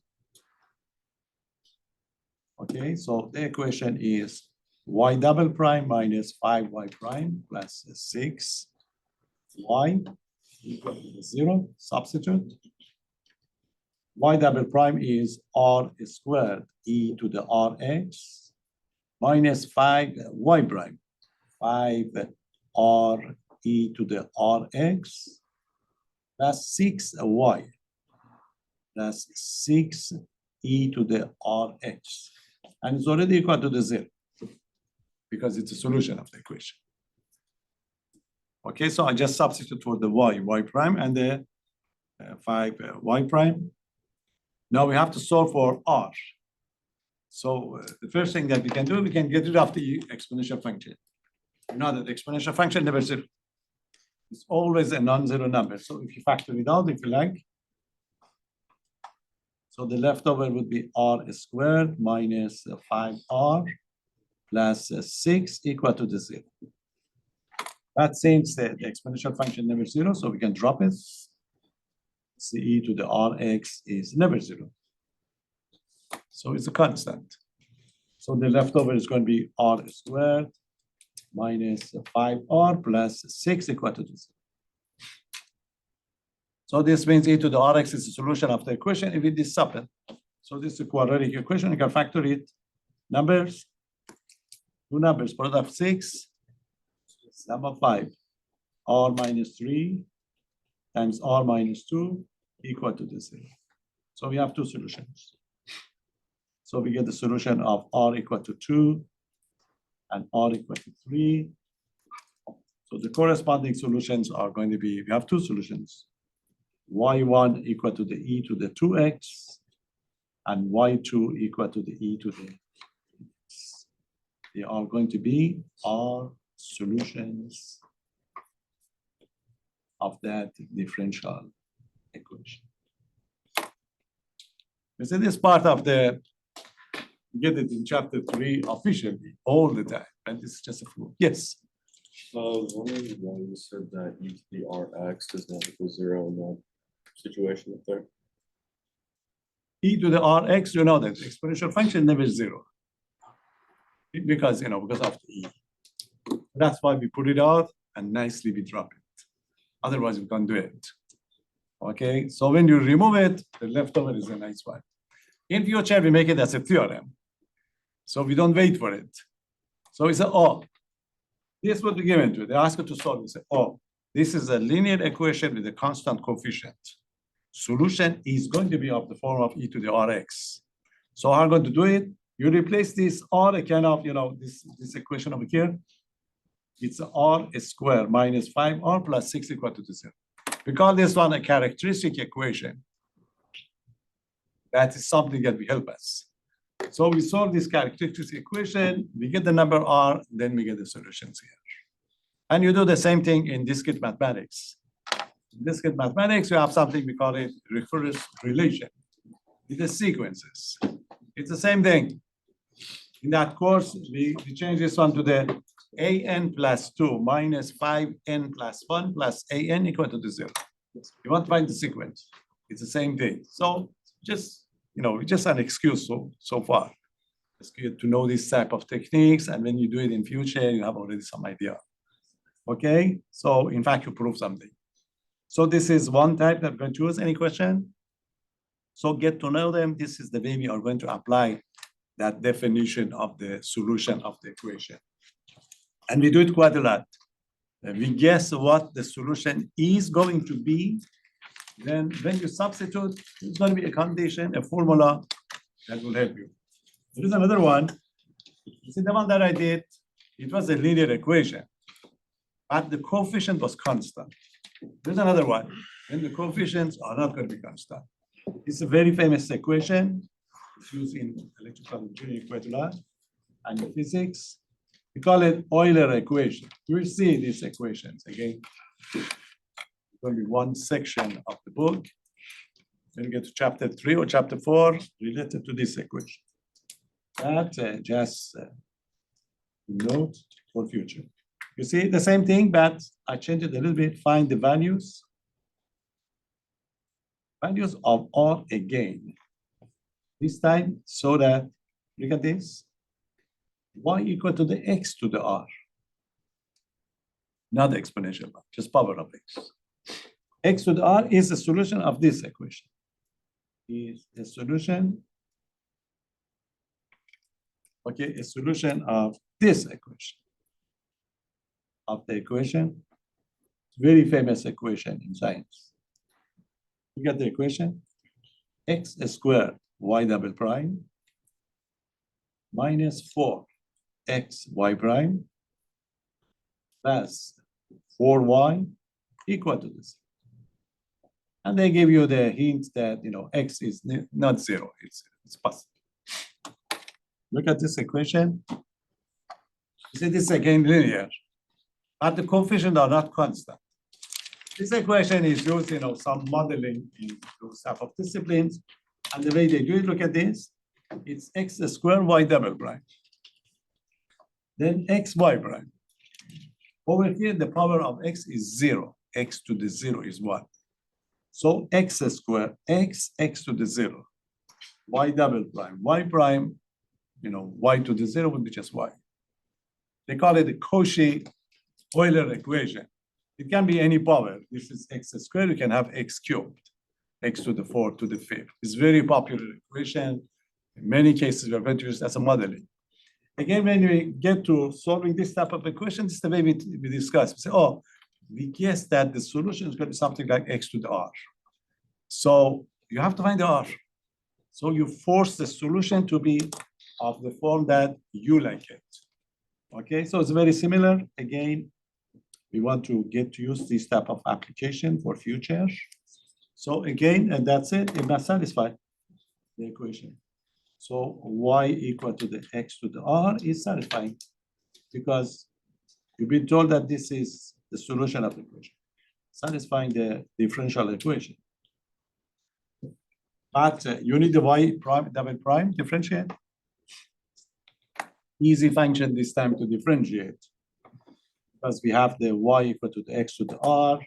Okay, so the equation is y double prime minus 5y prime plus 6y equal to 0. Substitute. y double prime is r squared e to the rx minus 5y prime, 5r e to the rx plus 6y plus 6 e to the rx. And it's already equal to the 0 because it's a solution of the equation. Okay, so I just substitute for the y prime and the 5y prime. Now we have to solve for r. So the first thing that we can do, we can get rid of the exponential function. You know that the exponential function never zero. It's always a non-zero number. So if you factor it out, if you like, so the leftover would be r squared minus 5r plus 6 equal to the 0. That since the exponential function never zero, so we can drop it. C e to the rx is never zero. So it's a constant. So the leftover is going to be r squared minus 5r plus 6 equal to this. So this means e to the rx is the solution of the equation if it is subtle. So this is a quadratic equation. You can factor it. Numbers, two numbers, product of 6, sum of 5, r minus 3 times r minus 2 equal to the 0. So we have two solutions. So we get the solution of r equal to 2 and r equal to 3. So the corresponding solutions are going to be, we have two solutions. y1 equal to the e to the 2x and y2 equal to the e to the x. They are going to be our solutions of that differential equation. You see, this part of the, you get it in chapter 3 officially all the time, and this is just a fluke. Yes. I was wondering why you said that e to the rx does not equal 0 in that situation up there. E to the rx, you know that exponential function never is 0. Because, because of the e. That's why we put it out and nicely we drop it. Otherwise, we can't do it. Okay, so when you remove it, the leftover is a nice one. In future, we make it as a theorem. So we don't wait for it. So we say, oh, this would be given to you. They ask you to solve. You say, oh, this is a linear equation with a constant coefficient. Solution is going to be of the form of e to the rx. So how are you going to do it? You replace this r, kind of, this equation over here. It's r squared minus 5r plus 6 equal to 0. We call this one a characteristic equation. That is something that will help us. So we solve this characteristic equation, we get the number r, then we get the solutions here. And you do the same thing in discrete mathematics. In discrete mathematics, you have something we call it recurrence relation with the sequences. It's the same thing. In that course, we change this one to the an plus 2 minus 5n plus 1 plus an equal to 0. You want to find the sequence. It's the same thing. So just, just an excuse so far. It's good to know this type of techniques, and when you do it in future, you have already some idea. Okay, so in fact, you prove something. So this is one type that we're going to choose. Any question? So get to know them. This is the way we are going to apply that definition of the solution of the equation. And we do it quite a lot. We guess what the solution is going to be. Then when you substitute, it's going to be a condition, a formula that will help you. There is another one. You see the one that I did, it was a linear equation, but the coefficient was constant. There's another one, and the coefficients are not going to be constant. It's a very famous equation. It's used in electrical engineering quite a lot, and in physics. We call it Euler equation. You will see these equations again. It's going to be one section of the book. When we get to chapter 3 or chapter 4 related to this equation. That just note for future. You see the same thing, but I changed it a little bit. Find the values. Values of R again. This time, so that, look at this. Y equal to the x to the r. Not the exponential one, just power of x. X to the r is the solution of this equation. is a solution. Okay, a solution of this equation. Of the equation, very famous equation in science. You get the equation, x squared y double prime minus 4x y prime plus 4y equal to this. And they give you the hint that, x is not zero, it's positive. Look at this equation. You see, this is again linear, but the coefficients are not constant. This equation is used, some modeling in those type of disciplines. And the way they do it, look at this. It's x squared y double prime. Then x y prime. Over here, the power of x is 0. X to the 0 is 1. So x squared, x to the 0. Y double prime, y prime, y to the 0 would be just y. They call it the Cauchy-Euler equation. It can be any power. This is x squared, you can have x cubed, x to the 4 to the 5th. It's very popular equation. In many cases, we are going to use it as a modeling. Again, when we get to solving this type of equation, this is the way we discuss. We say, oh, we guess that the solution is going to be something like x to the r. So you have to find the r. So you force the solution to be of the form that you like it. Okay, so it's very similar. Again, we want to get to use this type of application for future. So again, and that's it. It must satisfy the equation. So y equal to the x to the r is satisfying because you've been told that this is the solution of the equation, satisfying the differential equation. But you need the y prime double prime differentiate. Easy function this time to differentiate because we have the y equal to the x to the r.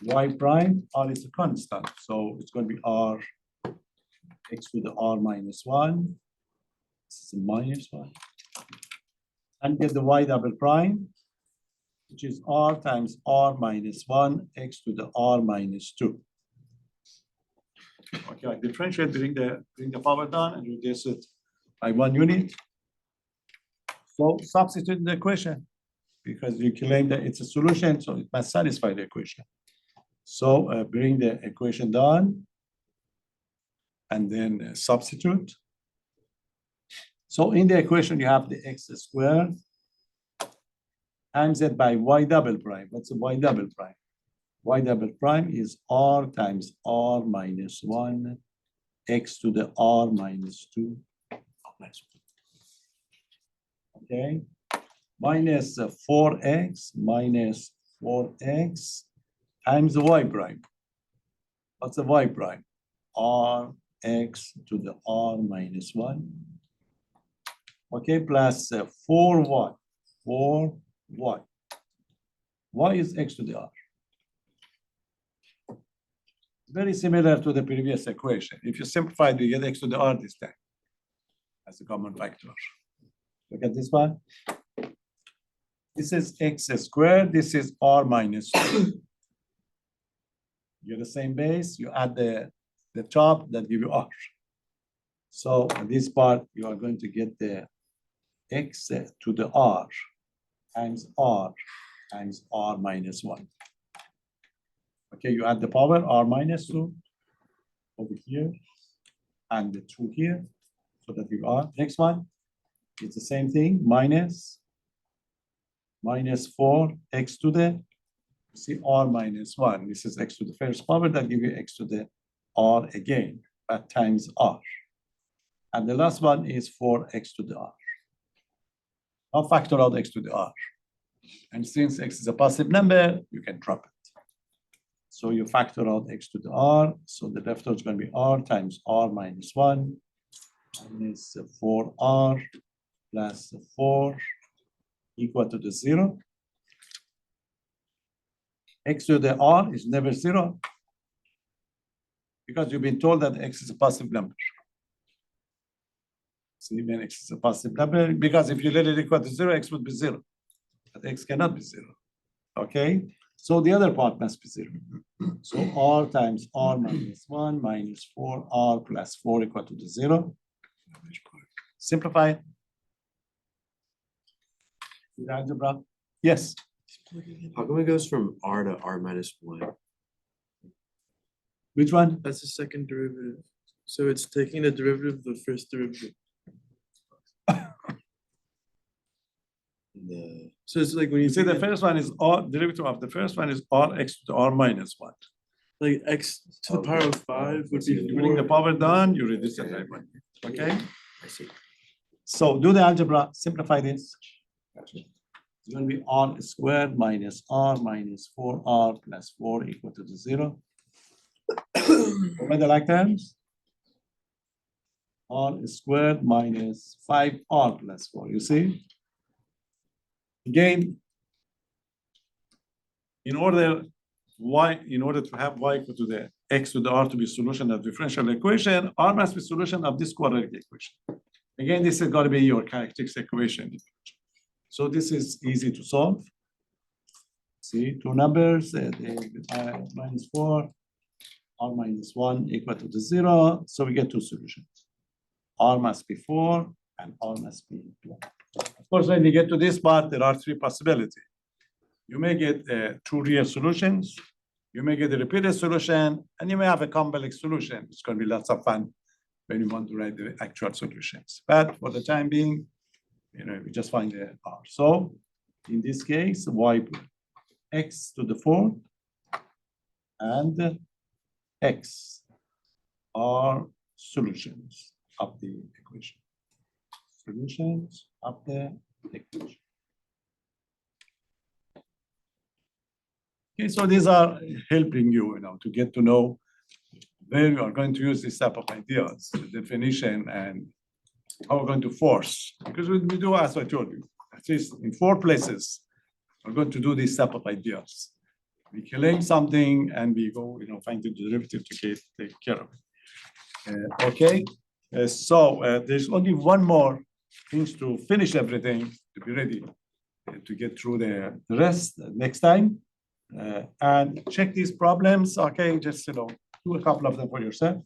Y prime, r is a constant, so it's going to be r x to the r minus 1. This is a minus 1. And get the y double prime, which is r times r minus 1 x to the r minus 2. Okay, I differentiate, bring the power down and reduce it by 1 unit. So substitute the equation because you claim that it's a solution, so it must satisfy the equation. So bring the equation down and then substitute. So in the equation, you have the x squared times it by y double prime. What's a y double prime? Y double prime is r times r minus 1 x to the r minus 2. Okay, minus 4x times the y prime. What's the y prime? R x to the r minus 1. Okay, plus 4y. Y is x to the r. Very similar to the previous equation. If you simplify, you get x to the r this time as a common factor. Look at this one. This is x squared. This is r minus 2. You get the same base. You add the top that give you r. So in this part, you are going to get the x to the r times r minus 1. Okay, you add the power r minus 2 over here and the 2 here so that you are. Next one is the same thing, minus 4x to the, you see r minus 1. This is x to the first power that give you x to the r again, but times r. And the last one is 4x to the r. Now factor out x to the r. And since x is a positive number, you can drop it. So you factor out x to the r. So the left is going to be r times r minus 1 minus 4r plus 4 equal to the 0. X to the r is never 0 because you've been told that x is a positive number. So when x is a positive number, because if you let it equal to 0, x would be 0. But x cannot be 0. Okay? So the other part must be 0. So r times r minus 1 minus 4r plus 4 equal to the 0. Simplify it. The algebra. Yes. How come it goes from R to R minus one? Which one? That's the second derivative. So it's taking the derivative of the first derivative. So it's like when you You see, the take first one is r, derivative of the first one is rx to the r minus 1. like x to the power of 5 would be You bring the 4. power down, you reduce the type 1. Okay? I see. So do the algebra, simplify this. It's going to be r squared minus r minus 4r plus 4 equal to the 0. Over the like terms. R squared minus 5r plus 4. You see? Again, in order to have y equal to the x to the r to be solution of differential equation, r must be solution of this quadratic equation. Again, this is going to be your characteristic equation. So this is easy to solve. See, two numbers, minus 4, r minus 1 equal to the 0. So we get two solutions. R must be 4 and r must be 1. Of course, when we get to this part, there are three possibilities. You may get two real solutions, you may get a repeated solution, and you may have a complex solution. It's going to be lots of fun when you want to write the actual solutions. But for the time being, we just find the r. So in this case, x to the 4 and x are solutions of the equation. Solutions of the equation. Okay, so these are helping you, to get to know where you are going to use this type of ideas, the definition, and how we're going to force. Because we do, as I told you, at least in 4 places, we're going to do this type of ideas. We claim something and we go, find the derivative to take care of it. Okay, so there's only one more thing to finish everything to be ready to get through the rest next time. And check these problems. Okay, just do a couple of them for yourself.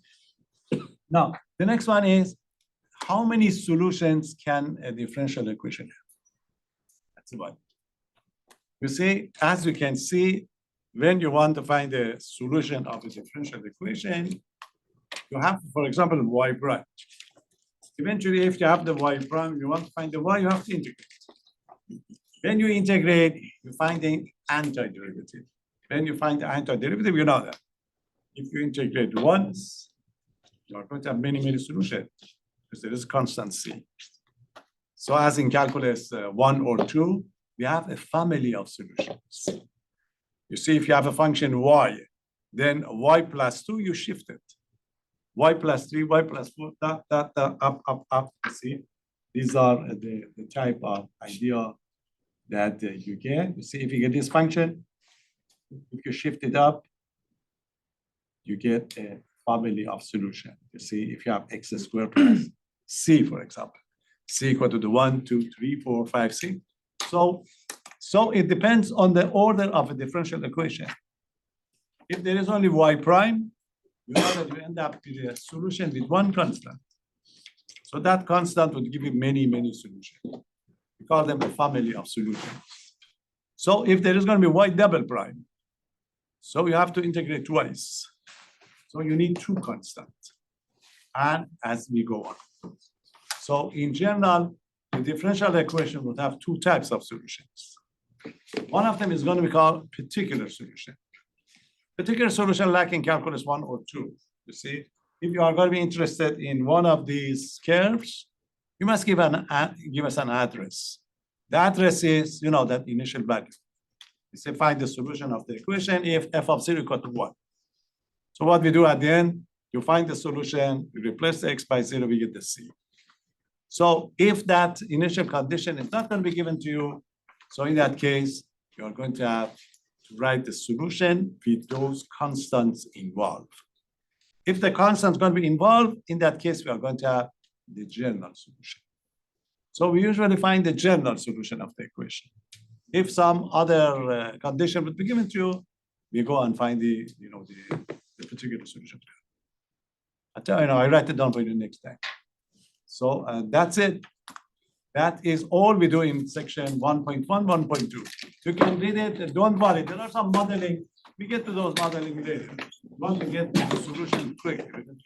Now, the next one is how many solutions can a differential equation have? That's one. You see, as you can see, when you want to find a solution of a differential equation, you have, for example, y prime. Eventually, if you have the y prime, you want to find the y, you have to integrate. When you integrate, you find the antiderivative. When you find the antiderivative, you know that. If you integrate once, you are going to have many, many solutions because there is constant c. So as in calculus 1 or 2, we have a family of solutions. You see, if you have a function y, then y plus 2, you shift it. Y plus 3, y plus 4, up. See, these are the type of idea that you get. You see, if you get this function, if you shift it up, you get a family of solution. You see, if you have x squared plus c, for example, c equal to the 1, 2, 3, 4, 5, 6. So it depends on the order of a differential equation. If there is only y prime, you know that you end up with a solution with one constant. So that constant would give you many, many solutions. We call them a family of solutions. So if there is going to be y double prime, so you have to integrate twice. So you need two constants. And as we go on. So in general, the differential equation would have two types of solutions. One of them is going to be called particular solution. Particular solution like in calculus 1 or 2. You see, if you are going to be interested in one of these curves, you must give us an address. The address is, that initial value. You say find the solution of the equation if f of 0 equal to 1. So what we do at the end, you find the solution, you replace the x by 0, we get the c. So if that initial condition is not going to be given to you, so in that case, you are going to have to write the solution with those constants involved. If the constant is going to be involved, in that case, we are going to have the general solution. So we usually find the general solution of the equation. If some other condition would be given to you, we go and find the, the particular solution. I write it down for you next time. So that's it. That is all we do in section 1.1, 1.2. You can read it, don't worry, there are some modeling, we get to those modeling later. Once we get to the solution quick.